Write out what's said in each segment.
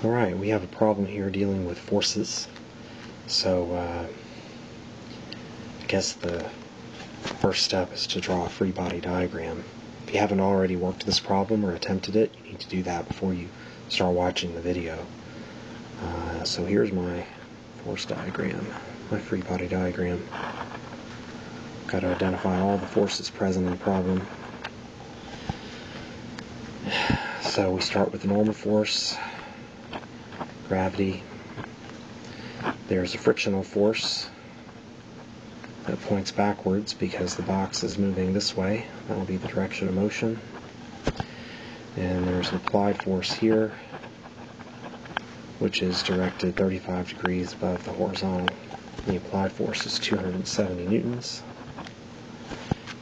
Alright, we have a problem here dealing with forces. So, I guess the first step is to draw a free body diagram. If you haven't already worked this problem or attempted it, you need to do that before you start watching the video. So here's my force diagram, my free body diagram. Got to identify all the forces present in the problem. So we start with the normal force, gravity. There's a frictional force that points backwards because the box is moving this way. That will be the direction of motion. And there's an applied force here, which is directed 35 degrees above the horizontal. The applied force is 270 newtons.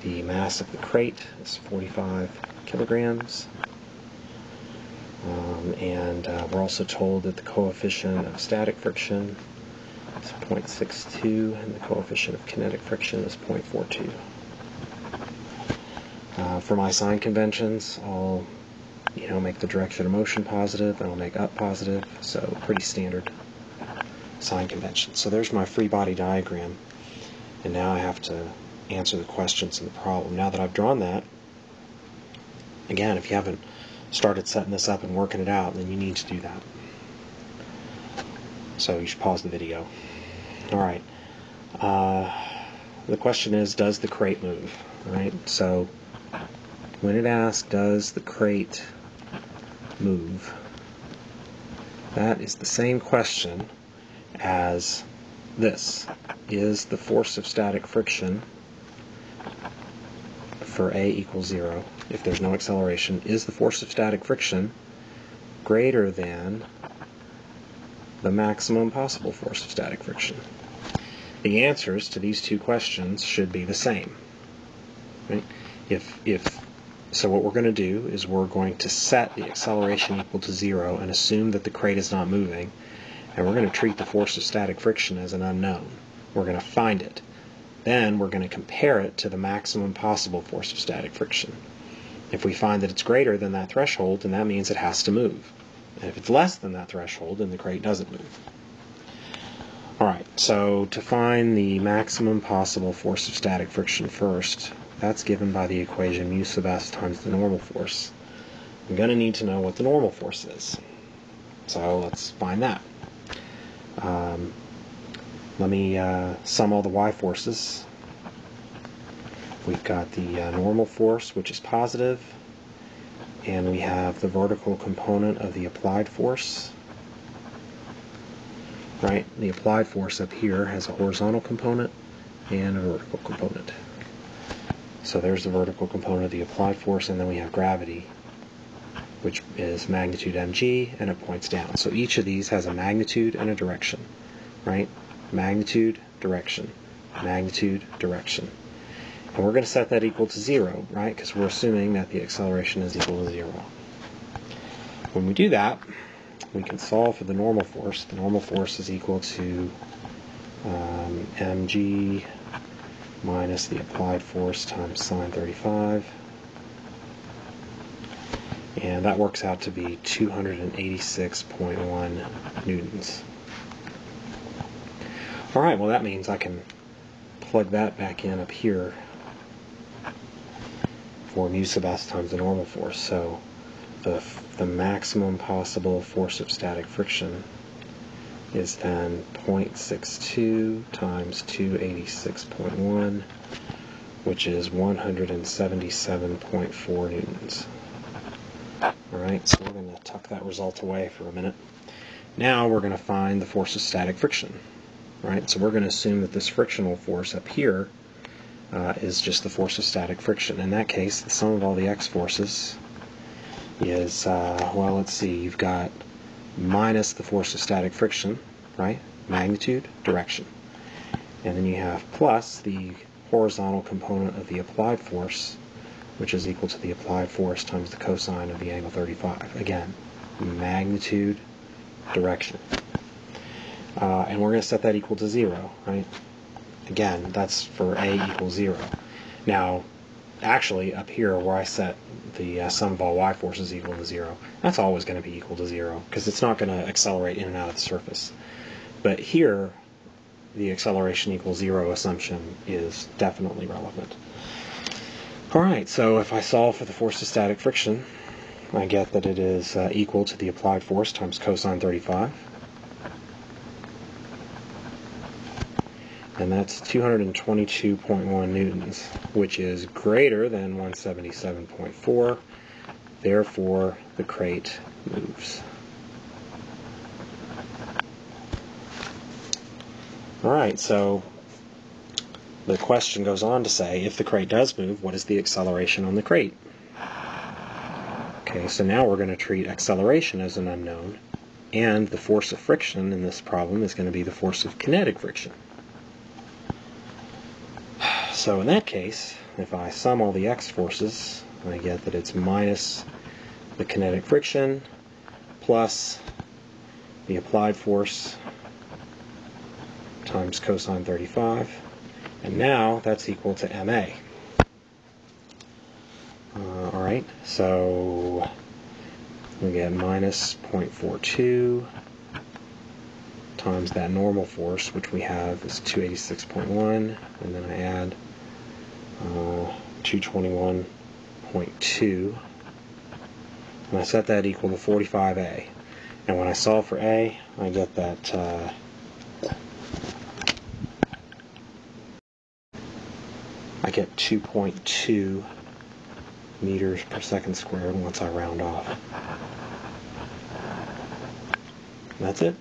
The mass of the crate is 45 kilograms. And we're also told that the coefficient of static friction is 0.62 and the coefficient of kinetic friction is 0.42. For my sign conventions, I'll make the direction of motion positive and I'll make up positive, so pretty standard sign convention. So there's my free body diagram, and now I have to answer the questions in the problem. Now that I've drawn that, again, if you haven't started setting this up and working it out, then you need to do that. So you should pause the video. Alright. The question is, does the crate move? Alright, so when it asks, does the crate move? That is the same question as this. Is the force of static friction for A equals 0, if there's no acceleration, is the force of static friction greater than the maximum possible force of static friction? The answers to these two questions should be the same. Right? So what we're going to do is we're going to set the acceleration equal to 0 and assume that the crate is not moving, and we're going to treat the force of static friction as an unknown. We're going to find it. Then we're going to compare it to the maximum possible force of static friction. If we find that it's greater than that threshold, then that means it has to move. And if it's less than that threshold, then the crate doesn't move. Alright, so to find the maximum possible force of static friction first, that's given by the equation mu sub s times the normal force. I'm going to need to know what the normal force is. So let's find that. Let me sum all the y forces. We've got the normal force, which is positive, and we have the vertical component of the applied force. Right? The applied force up here has a horizontal component and a vertical component. So there's the vertical component of the applied force, and then we have gravity, which is magnitude mg, and it points down. So each of these has a magnitude and a direction. Right? Magnitude, direction, magnitude, direction. And we're going to set that equal to 0, right? Because we're assuming that the acceleration is equal to 0. When we do that, we can solve for the normal force. The normal force is equal to mg minus the applied force times sine 35. And that works out to be 286.1 newtons. Alright, well that means I can plug that back in up here for mu sub s times the normal force. So the maximum possible force of static friction is then 0.62 times 286.1, which is 177.4 newtons. Alright, so we're going to tuck that result away for a minute. Now we're going to find the force of static friction. Right, so we're going to assume that this frictional force up here is just the force of static friction. In that case, the sum of all the x forces is, well, let's see, you've got minus the force of static friction, right, magnitude, direction. And then you have plus the horizontal component of the applied force, which is equal to the applied force times the cosine of the angle 35. Again, magnitude, direction. And we're going to set that equal to 0, right? Again, that's for A equals 0. Now, actually up here where I set the sum of all y forces equal to 0, that's always going to be equal to 0 because it's not going to accelerate in and out of the surface. But here, the acceleration equals 0 assumption is definitely relevant. Alright, so if I solve for the force of static friction, I get that it is equal to the applied force times cosine 35. And that's 222.1 newtons, which is greater than 177.4. Therefore, the crate moves. Alright, so the question goes on to say, if the crate does move, what is the acceleration on the crate? Okay, so now we're going to treat acceleration as an unknown, and the force of friction in this problem is going to be the force of kinetic friction. So in that case, if I sum all the x forces, I get that it's minus the kinetic friction plus the applied force times cosine 35, and now that's equal to ma. Alright, so we get minus 0.42 times that normal force, which we have is 286.1, and then I add 221.2, and I set that equal to 45a. And when I solve for a, I get that I get 2.2 meters per second squared once I round off. That's it.